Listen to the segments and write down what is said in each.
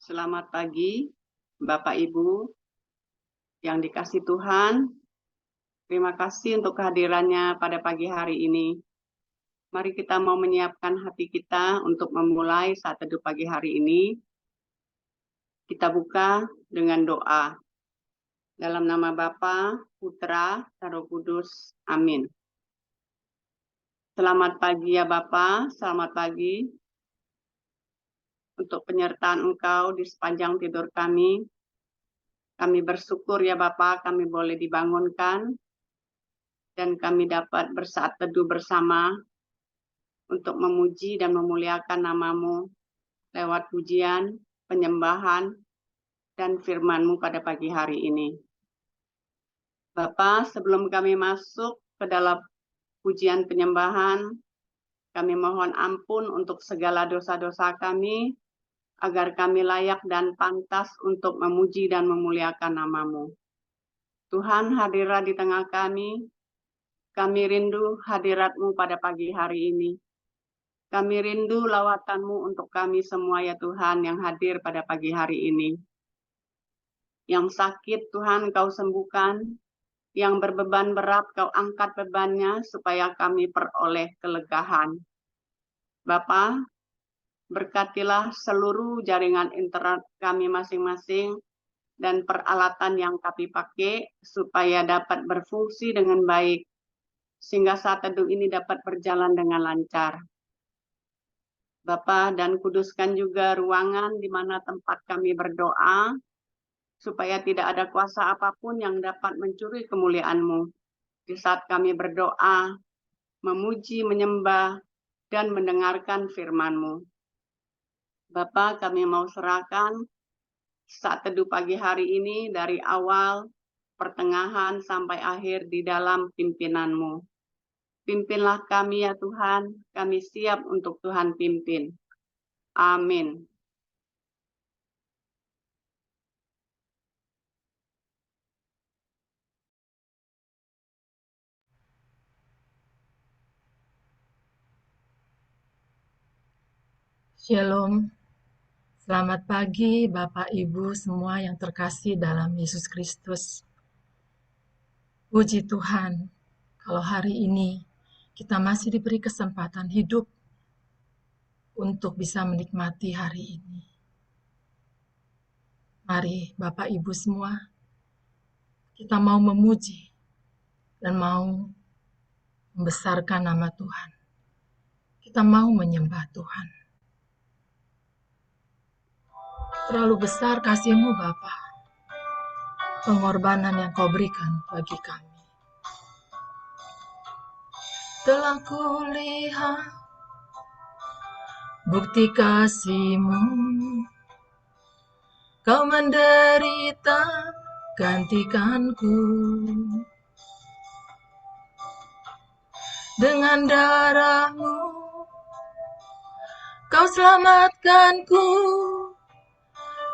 Selamat pagi, Bapak Ibu yang dikasihi Tuhan. Terima kasih untuk kehadirannya pada pagi hari ini. Mari kita mau menyiapkan hati kita untuk memulai saat teduh pagi hari ini. Kita buka dengan doa. Dalam nama Bapa, Putra, dan Roh Kudus. Amin. Selamat pagi ya Bapa, selamat pagi untuk penyertaan Engkau di sepanjang tidur kami. Kami bersyukur ya Bapa, kami boleh dibangunkan dan kami dapat bersaat teduh bersama untuk memuji dan memuliakan nama-Mu lewat pujian, penyembahan, dan firman-Mu pada pagi hari ini. Bapa, sebelum kami masuk ke dalam pujian penyembahan, kami mohon ampun untuk segala dosa-dosa kami, agar kami layak dan pantas untuk memuji dan memuliakan nama-Mu. Tuhan, hadirlah di tengah kami rindu hadirat-Mu pada pagi hari ini. Kami rindu lawatan-Mu untuk kami semua ya Tuhan yang hadir pada pagi hari ini. Yang sakit Tuhan Kau sembuhkan, yang berbeban berat Kau angkat bebannya supaya kami peroleh kelegahan. Bapa, berkatilah seluruh jaringan internet kami masing-masing dan peralatan yang kami pakai supaya dapat berfungsi dengan baik, sehingga saat teduh ini dapat berjalan dengan lancar. Bapa, dan kuduskan juga ruangan di mana tempat kami berdoa, supaya tidak ada kuasa apapun yang dapat mencuri kemuliaan-Mu. Di saat kami berdoa, memuji, menyembah, dan mendengarkan firman-Mu. Bapa, kami mau serahkan saat teduh pagi hari ini dari awal, pertengahan, sampai akhir di dalam pimpinan-Mu. Pimpinlah kami ya Tuhan, kami siap untuk Tuhan pimpin. Amin. Shalom, selamat pagi Bapak Ibu semua yang terkasih dalam Yesus Kristus. Puji Tuhan, kalau hari ini kita masih diberi kesempatan hidup untuk bisa menikmati hari ini. Mari Bapak Ibu semua, kita mau memuji dan mau membesarkan nama Tuhan. Kita mau menyembah Tuhan. Terlalu besar kasih-Mu Bapa, pengorbanan yang Kau berikan bagi kami. Telah kulihat bukti kasih-Mu, Kau menderita gantikanku. Dengan darah-Mu Kau selamatkanku.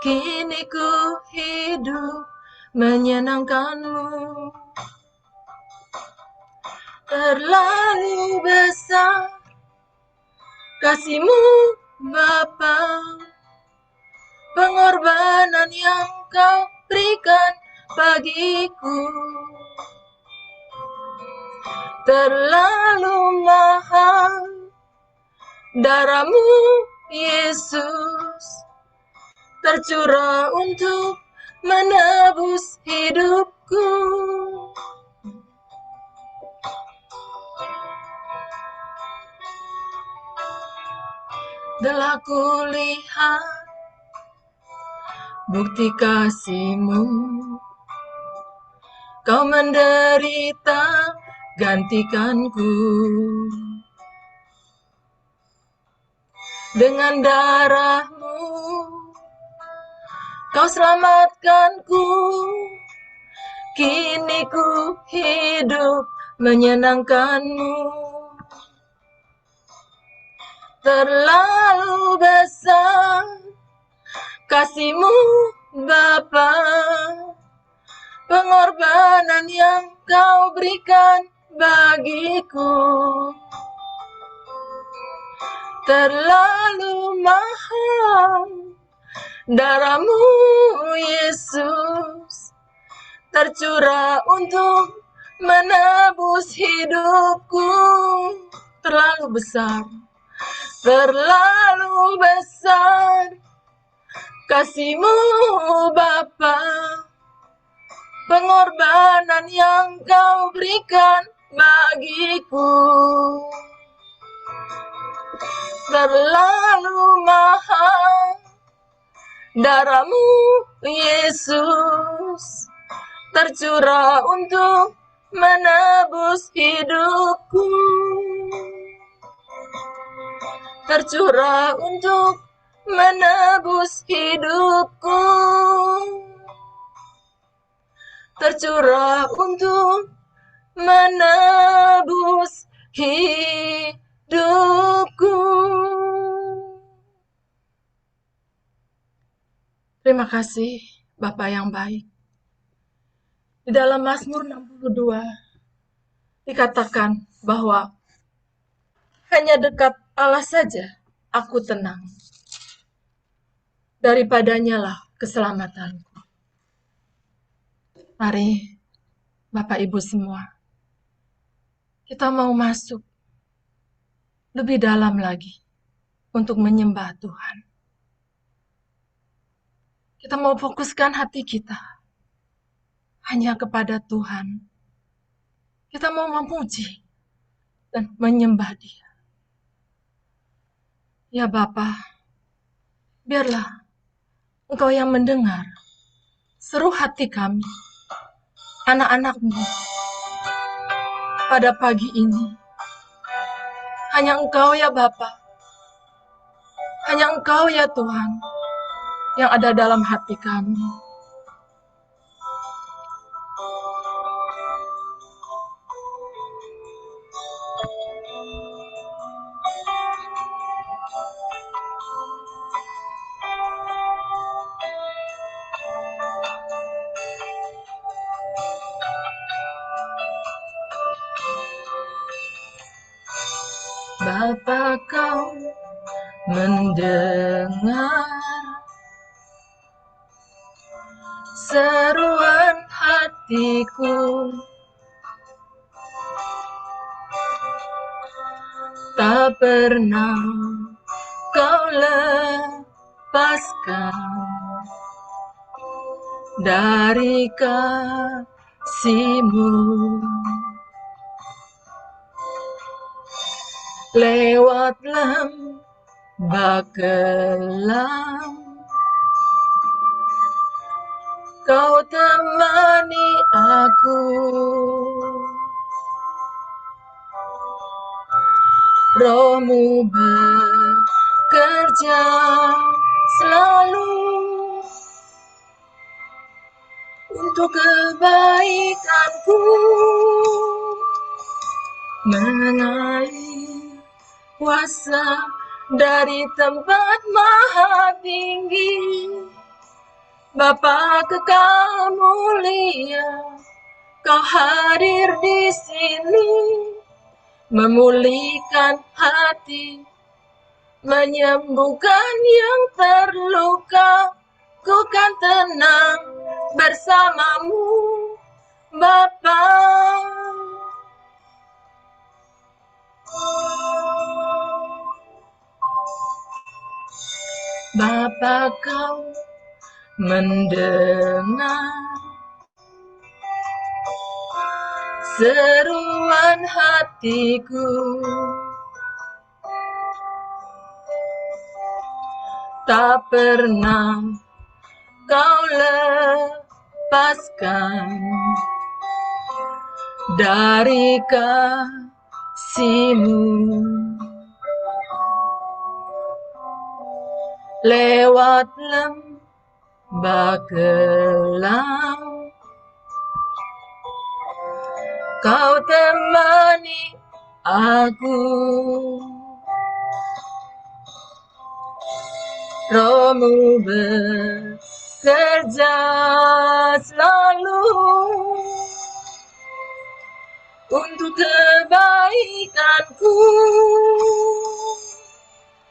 Kini ku hidup menyenangkan-Mu. Terlalu besar kasih-Mu Bapa, pengorbanan yang Kau berikan bagiku. Terlalu mahal darah-Mu Yesus, tercurah untuk menebus hidupku. Telah kulihat bukti kasih-Mu, Kau menderita gantikanku. Dengan darah-Mu Kau selamatkanku. Kini ku hidup menyenangkan-Mu. Terlalu besar kasih-Mu Bapa, pengorbanan yang Kau berikan bagiku. Terlalu mahal Darah-Mu Yesus tercurah untuk menebus hidupku. Terlalu besar kasih-Mu Bapa, pengorbanan yang Kau berikan bagiku. Terlalu mahal darah-Mu Yesus tercurah untuk menebus hidupku. Tercurah untuk menebus hidupku. Tercurah untuk menebus hidupku. Terima kasih Bapa yang baik. Di dalam Mazmur 62 dikatakan bahwa hanya dekat Allah saja aku tenang. Daripadanya lah keselamatanku. Mari Bapak Ibu semua, kita mau masuk lebih dalam lagi untuk menyembah Tuhan. Kita mau fokuskan hati kita hanya kepada Tuhan. Kita mau memuji dan menyembah Dia. Ya Bapa, biarlah Engkau yang mendengar seru hati kami, anak-anak-Mu, pada pagi ini. Hanya Engkau ya Bapa, hanya Engkau ya Tuhan, yang ada dalam hati kami. Bapa, Kau mendengar seruan hatiku, tak pernah Kau lepaskan dari kasih-Mu. Lewat lembah kelam, Kau temani aku. Roh-Mu bekerja selalu untuk kebaikanku, mengalir kuasa dari tempat maha tinggi. Bapa kekal mulia, Kau hadir di sini, memulihkan hati, menyembuhkan yang terluka. Ku kan tenang bersama-Mu, Bapa. Bapa, Kau mendengar seruan hatiku, tak pernah Kau lepaskan dari kasih-Mu. Lewat lembah kelam, Kau temani aku. Roh-Mu bekerja selalu untuk kebaikanku,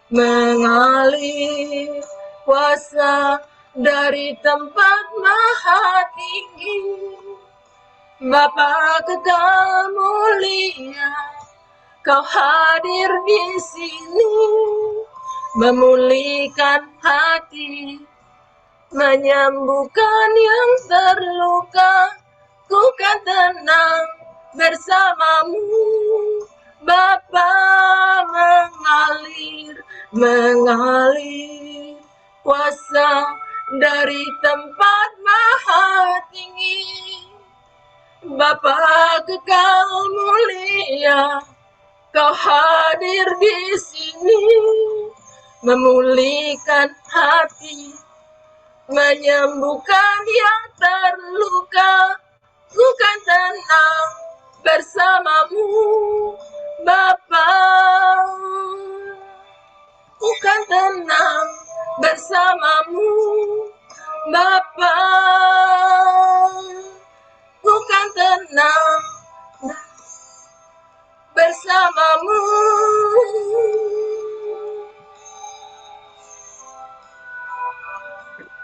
mengalir kuasa kuasa dari tempat maha tinggi. Bapa kekal mulia, Kau hadir di sini, memulihkan hati, menyembuhkan yang terluka. Ku kan tenang bersamamu, Bapa mengalir kuasa dari tempat maha tinggi. Bapa kekal mulia, Kau hadir di sini, memulihkan hati, menyembuhkan yang terluka. Ku kan tenang bersamamu, Bapa. Ku kan tenang bersamamu, Bapa. Ku kan tenang bersamamu.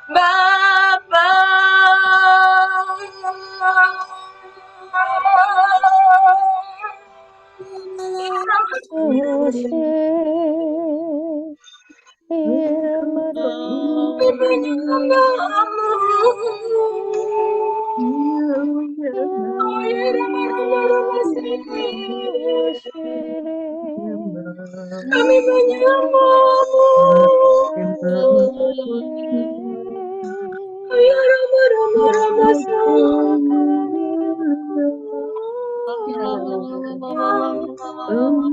Bapa. Kami menyembahmu.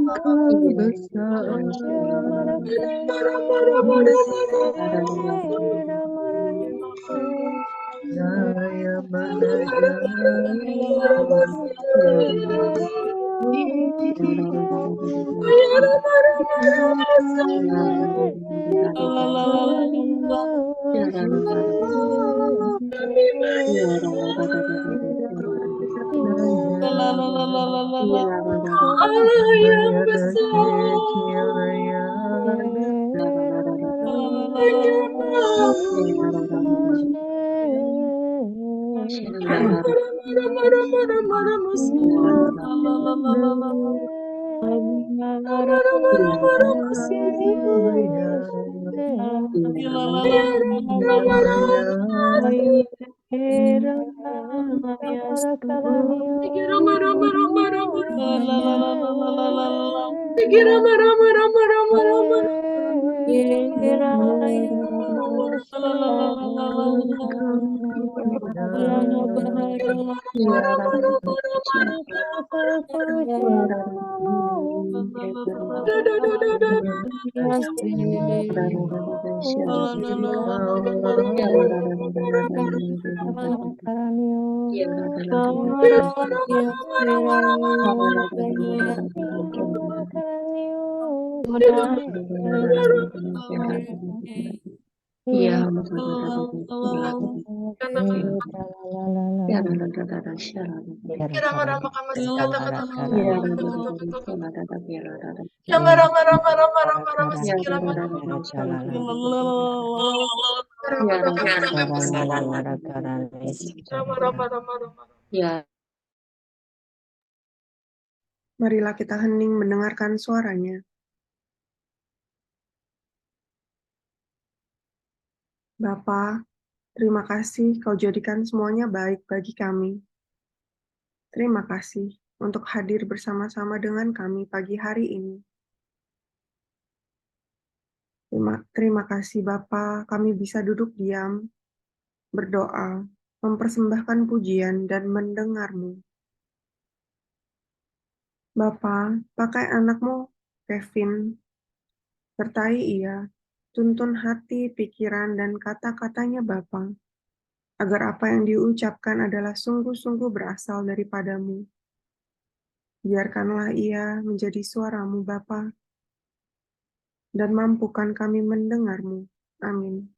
Engkau besar, Jaya Mana Allah yang besar, Marilah kita hening mendengarkan suaranya. Bapa, terima kasih Kau jadikan semuanya baik bagi kami. Terima kasih untuk hadir bersama-sama dengan kami pagi hari ini. Terima kasih Bapa, kami bisa duduk diam, berdoa, mempersembahkan pujian dan mendengar-Mu. Bapa, pakai anak-Mu, Kevin, sertai ia, tuntun hati, pikiran, dan kata-katanya Bapa, agar apa yang diucapkan adalah sungguh-sungguh berasal daripada-Mu. Biarkanlah ia menjadi suara-Mu Bapa, dan mampukan kami mendengar-Mu. Amin.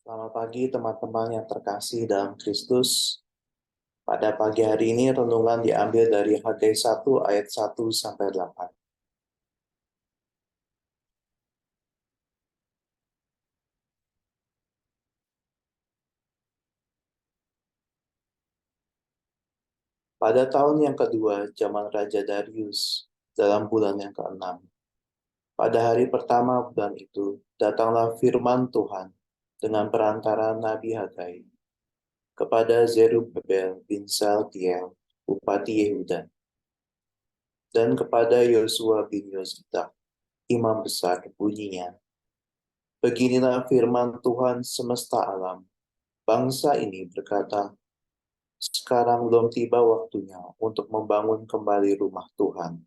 Selamat pagi teman-teman yang terkasih dalam Kristus. Pada pagi hari ini renungan diambil dari Hagai 1 ayat 1 sampai 8. Pada tahun yang kedua zaman Raja Darius, dalam bulan yang ke-6, pada hari pertama bulan itu, datanglah firman Tuhan dengan perantara Nabi Hagai kepada Zerubabel bin Saltiel, Bupati Yehuda, dan kepada Yosua bin Yosadak, imam besar, bunyinya, beginilah firman Tuhan semesta alam. Bangsa ini berkata, sekarang belum tiba waktunya untuk membangun kembali rumah Tuhan.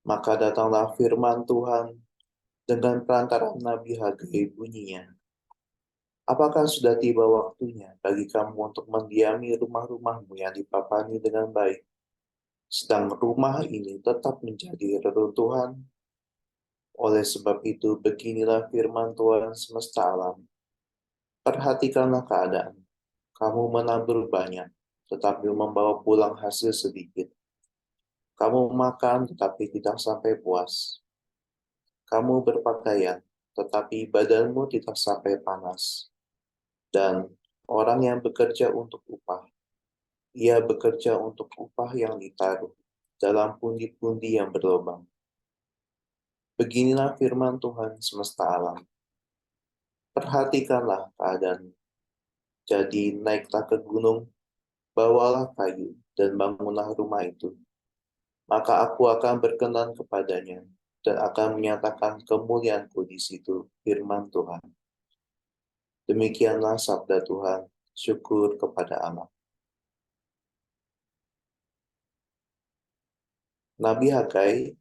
Maka datanglah firman Tuhan dengan perantara Nabi Hagai bunyinya, apakah sudah tiba waktunya bagi kamu untuk mendiami rumah-rumahmu yang dipapani dengan baik, sedang rumah ini tetap menjadi reruntuhan? Oleh sebab itu, beginilah firman Tuhan semesta alam. Perhatikanlah keadaan. Kamu menabur banyak, tetapi membawa pulang hasil sedikit. Kamu makan, tetapi tidak sampai puas. Kamu berpakaian, tetapi badanmu tidak sampai panas. Dan orang yang bekerja untuk upah, ia bekerja untuk upah yang ditaruh dalam pundi-pundi yang berlubang. Beginilah firman Tuhan semesta alam. Perhatikanlah keadaan. Jadi naiklah ke gunung, bawalah kayu, dan bangunlah rumah itu. Maka aku akan berkenan kepadanya, dan akan menyatakan kemuliaanku di situ, firman Tuhan. Demikianlah sabda Tuhan, syukur kepada Allah. Nabi Hagai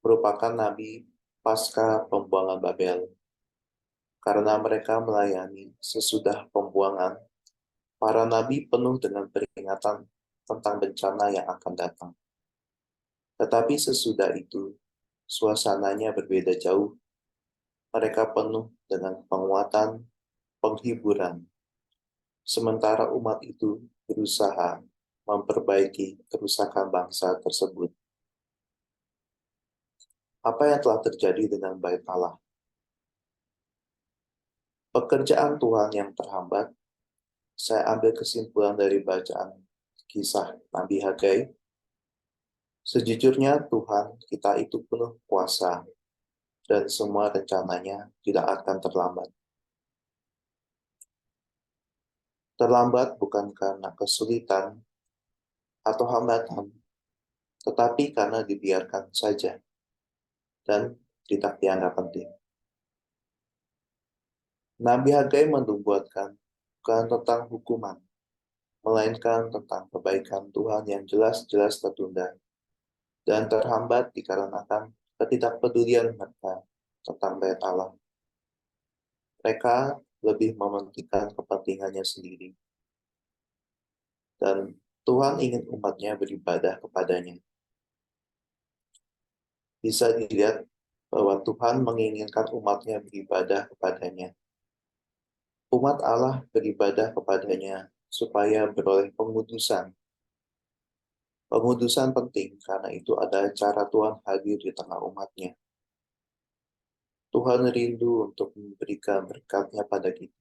merupakan nabi pasca pembuangan Babel, karena mereka melayani sesudah pembuangan. Para nabi penuh dengan peringatan tentang bencana yang akan datang. Tetapi sesudah itu, suasananya berbeda jauh. Mereka penuh dengan penguatan, penghiburan. Sementara umat itu berusaha memperbaiki kerusakan bangsa tersebut. Apa yang telah terjadi dengan Bait Allah? Pekerjaan Tuhan yang terhambat. Saya ambil kesimpulan dari bacaan kisah Nabi Hagai. Sejujurnya Tuhan kita itu penuh kuasa, dan semua rencananya tidak akan terlambat. Terlambat bukan karena kesulitan atau hambatan, tetapi karena dibiarkan saja dan tidak dianggap penting. Nabi Hagai menubuatkan bukan tentang hukuman, melainkan tentang kebaikan Tuhan yang jelas-jelas tertunda dan terhambat dikarenakan ketidakpedulian mereka tentang Bait Allah. Mereka lebih mementingkan kepentingannya sendiri. Dan Tuhan ingin umatnya beribadah kepadanya. Bisa dilihat bahwa Tuhan menginginkan umatnya beribadah kepadanya. Umat Allah beribadah kepadanya supaya beroleh pengudusan. Pengudusan penting karena itu adalah cara Tuhan hadir di tengah umatnya. Tuhan rindu untuk memberikan berkat-Nya pada kita.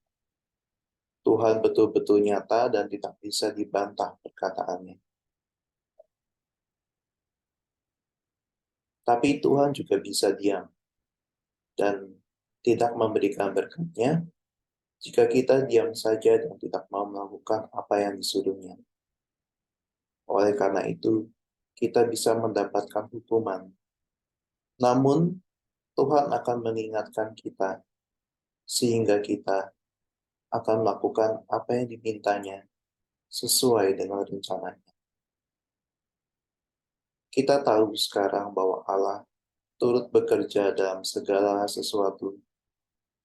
Tuhan betul-betul nyata dan tidak bisa dibantah perkataannya. Tapi Tuhan juga bisa diam dan tidak memberikan berkat-Nya jika kita diam saja dan tidak mau melakukan apa yang disuruhnya. Oleh karena itu, kita bisa mendapatkan hukuman. Namun, Tuhan akan mengingatkan kita sehingga kita akan melakukan apa yang dimintanya sesuai dengan rencananya. Kita tahu sekarang bahwa Allah turut bekerja dalam segala sesuatu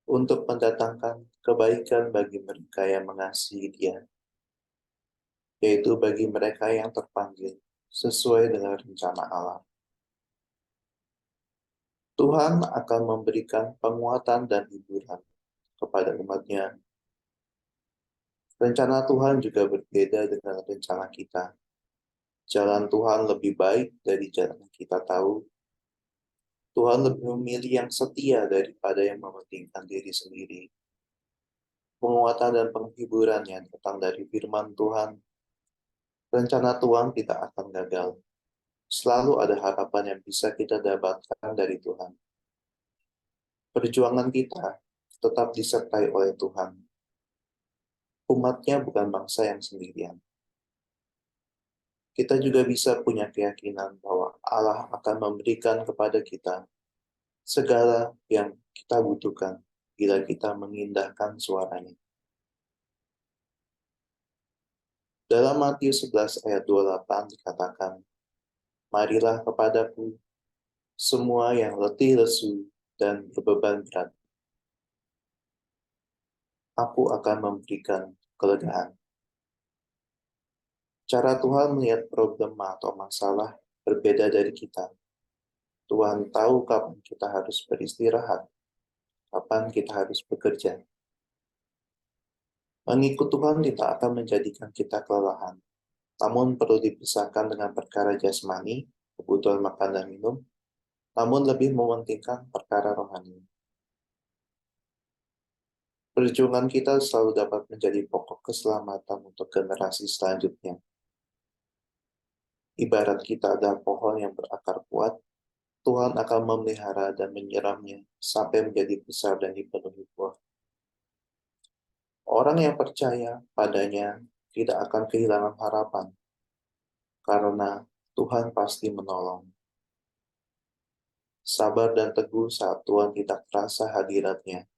untuk mendatangkan kebaikan bagi mereka yang mengasihi Dia, yaitu bagi mereka yang terpanggil sesuai dengan rencana Allah. Tuhan akan memberikan penguatan dan hiburan kepada umat-Nya Rencana Tuhan juga berbeda dengan rencana kita. Jalan Tuhan lebih baik dari jalan yang kita tahu. Tuhan lebih memilih yang setia daripada yang mementingkan diri sendiri. Penguatan dan penghiburan yang datang dari firman Tuhan. Rencana Tuhan tidak akan gagal. Selalu ada harapan yang bisa kita dapatkan dari Tuhan. Perjuangan kita tetap disertai oleh Tuhan. Umatnya bukan bangsa yang sendirian. Kita juga bisa punya keyakinan bahwa Allah akan memberikan kepada kita segala yang kita butuhkan bila kita mengindahkan suaranya. Dalam Matius 11 ayat 28 dikatakan, "Marilah kepadaku semua yang letih lesu dan berbeban berat. Aku akan memberikan kelegaan." Cara Tuhan melihat problema atau masalah berbeda dari kita. Tuhan tahu kapan kita harus beristirahat, kapan kita harus bekerja. Mengikut Tuhan tidak akan menjadikan kita kelelahan, namun perlu dipisahkan dengan perkara jasmani, kebutuhan makan dan minum, namun lebih mementingkan perkara rohani. Perjuangan kita selalu dapat menjadi pokok keselamatan untuk generasi selanjutnya. Ibarat kita adalah pohon yang berakar kuat, Tuhan akan memelihara dan menyiramnya sampai menjadi besar dan dipenuhi buah. Orang yang percaya padanya tidak akan kehilangan harapan, karena Tuhan pasti menolong. Sabar dan teguh saat Tuhan tidak terasa hadiratnya.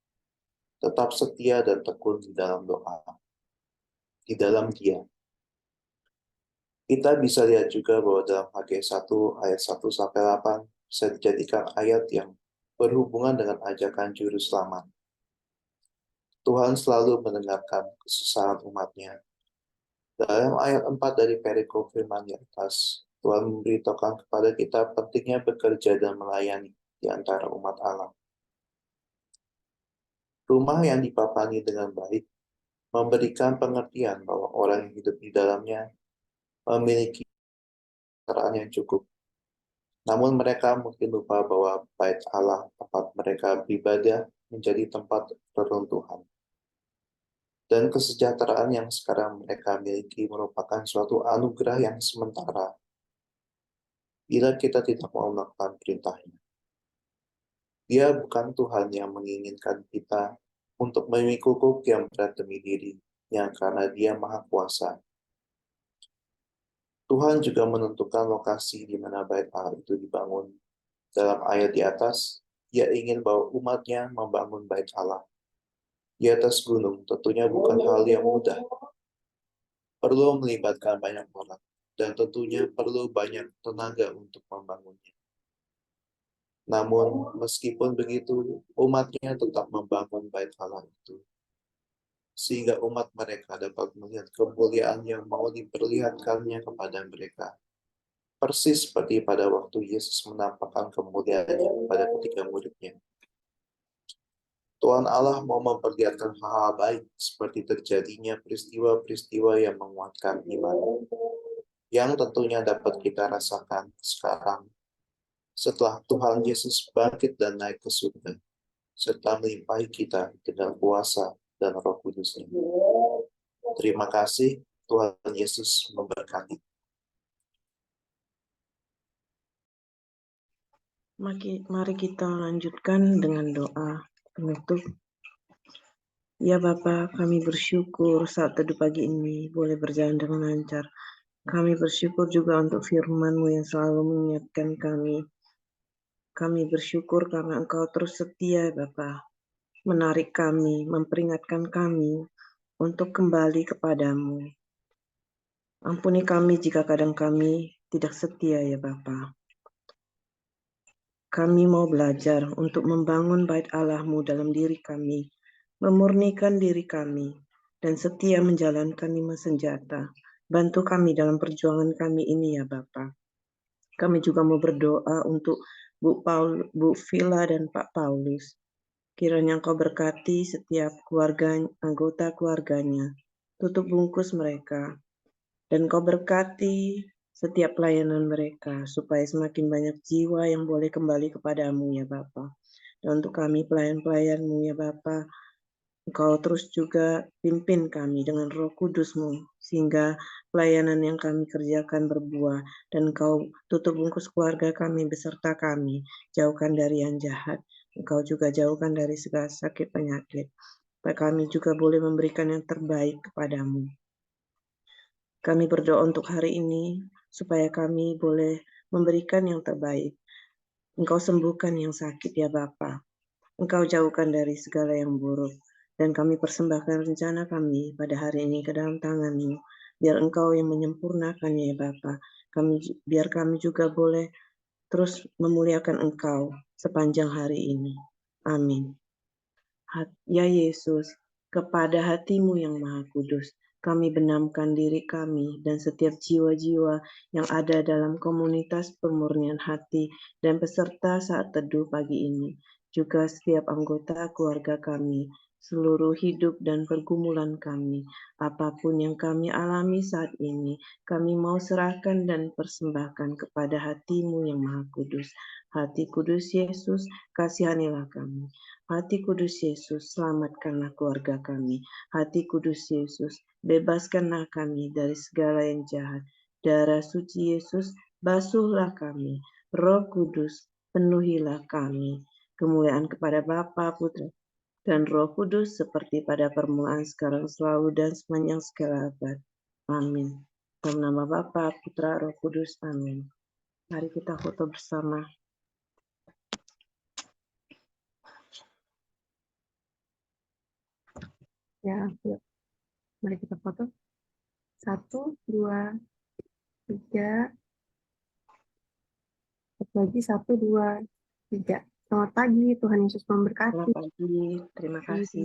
Tetap setia dan tekun di dalam doa. Di dalam Dia. Kita bisa lihat juga bahwa dalam Hagai 1 ayat 1-8 bisa dijadikan ayat yang berhubungan dengan ajakan juru selamat. Tuhan selalu mendengarkan kesusahan umatnya. Dalam ayat 4 dari perikop firman di atas, Tuhan memberitahukan kepada kita pentingnya bekerja dan melayani di antara umat Allah. Rumah yang dipapani dengan baik memberikan pengertian bahwa orang yang hidup di dalamnya memiliki kesejahteraan yang cukup. Namun mereka mungkin lupa bahwa bait Allah, tempat mereka beribadah, menjadi tempat peruntuhan. Dan kesejahteraan yang sekarang mereka miliki merupakan suatu anugerah yang sementara bila kita tidak mau melakukan perintahnya. Dia bukan Tuhan yang menginginkan kita untuk memikul kukuk yang berat demi diri, yang karena Dia Maha Kuasa. Tuhan juga menentukan lokasi di mana bait Allah itu dibangun. Dalam ayat di atas, Dia ingin bahwa umatnya membangun bait Allah. Di atas gunung tentunya bukan hal yang mudah. Perlu melibatkan banyak orang, dan tentunya perlu banyak tenaga untuk membangunnya. Namun, meskipun begitu, umatnya tetap membangun bait Allah itu. Sehingga umat mereka dapat melihat kemuliaan yang mau diperlihatkannya kepada mereka. Persis seperti pada waktu Yesus menampakkan kemuliaannya kepada ketiga muridnya. Tuhan Allah mau memperlihatkan hal-hal baik seperti terjadinya peristiwa-peristiwa yang menguatkan iman, yang tentunya dapat kita rasakan sekarang setelah Tuhan Yesus bangkit dan naik ke surga, serta melimpahi kita dengan kuasa dan Roh Kudus-Nya. Terima kasih, Tuhan Yesus memberkati. Mari kita lanjutkan dengan doa penutup. Ya Bapa, kami bersyukur saat teduh pagi ini boleh berjalan dengan lancar. Kami bersyukur juga untuk firman-Mu yang selalu mengingatkan kami. Kami bersyukur karena Engkau terus setia, Bapa, menarik kami, memperingatkan kami untuk kembali kepadamu. Ampuni kami jika kadang kami tidak setia, ya Bapa. Kami mau belajar untuk membangun bait Allah-Mu dalam diri kami, memurnikan diri kami, dan setia menjalankan 5 senjata. Bantu kami dalam perjuangan kami ini ya Bapa. Kami juga mau berdoa untuk Bu Villa dan Pak Paulus. Kiranya Engkau berkati setiap anggota keluarganya. tutup bungkus mereka, dan Kau berkati setiap pelayanan mereka, supaya semakin banyak jiwa yang boleh kembali kepadamu ya Bapa. Dan untuk kami pelayan-pelayan-Mu ya Bapa, Engkau terus juga pimpin kami dengan Roh Kudus-Mu, sehingga pelayanan yang kami kerjakan berbuah, dan Engkau tutup bungkus keluarga kami beserta kami, jauhkan dari yang jahat, Engkau juga jauhkan dari segala sakit penyakit, supaya kami juga boleh memberikan yang terbaik kepadamu. Kami berdoa untuk hari ini, supaya kami boleh memberikan yang terbaik. Engkau sembuhkan yang sakit ya Bapa. Engkau jauhkan dari segala yang buruk. Dan kami persembahkan rencana kami pada hari ini ke dalam tangan-Mu. Biar Engkau yang menyempurnakan ya Bapa. Biar kami juga boleh terus memuliakan Engkau sepanjang hari ini. Amin. Ya Yesus, kepada hati-Mu yang Maha Kudus, kami benamkan diri kami dan setiap jiwa-jiwa yang ada dalam komunitas pemurnian hati dan peserta saat teduh pagi ini, juga setiap anggota keluarga kami, seluruh hidup dan pergumulan kami, apapun yang kami alami saat ini, kami mau serahkan dan persembahkan kepada hati-Mu yang Maha Kudus. Hati Kudus Yesus, kasihanilah kami. Hati Kudus Yesus, selamatkanlah keluarga kami. Hati Kudus Yesus, bebaskanlah kami dari segala yang jahat. Darah suci Yesus, basuhlah kami. Roh Kudus, penuhilah kami. Kemuliaan kepada Bapa, Putra, dan Roh Kudus seperti pada permulaan, sekarang, selalu, dan sepanjang segala abad. Amin. Dalam nama Bapa, Putra, Roh Kudus. Amin. Mari kita foto bersama. Ya, yuk. Mari kita foto. 1, 2, 3. Satu lagi, 1, 2, 3. Selamat pagi, Tuhan Yesus memberkati. Selamat pagi, terima kasih.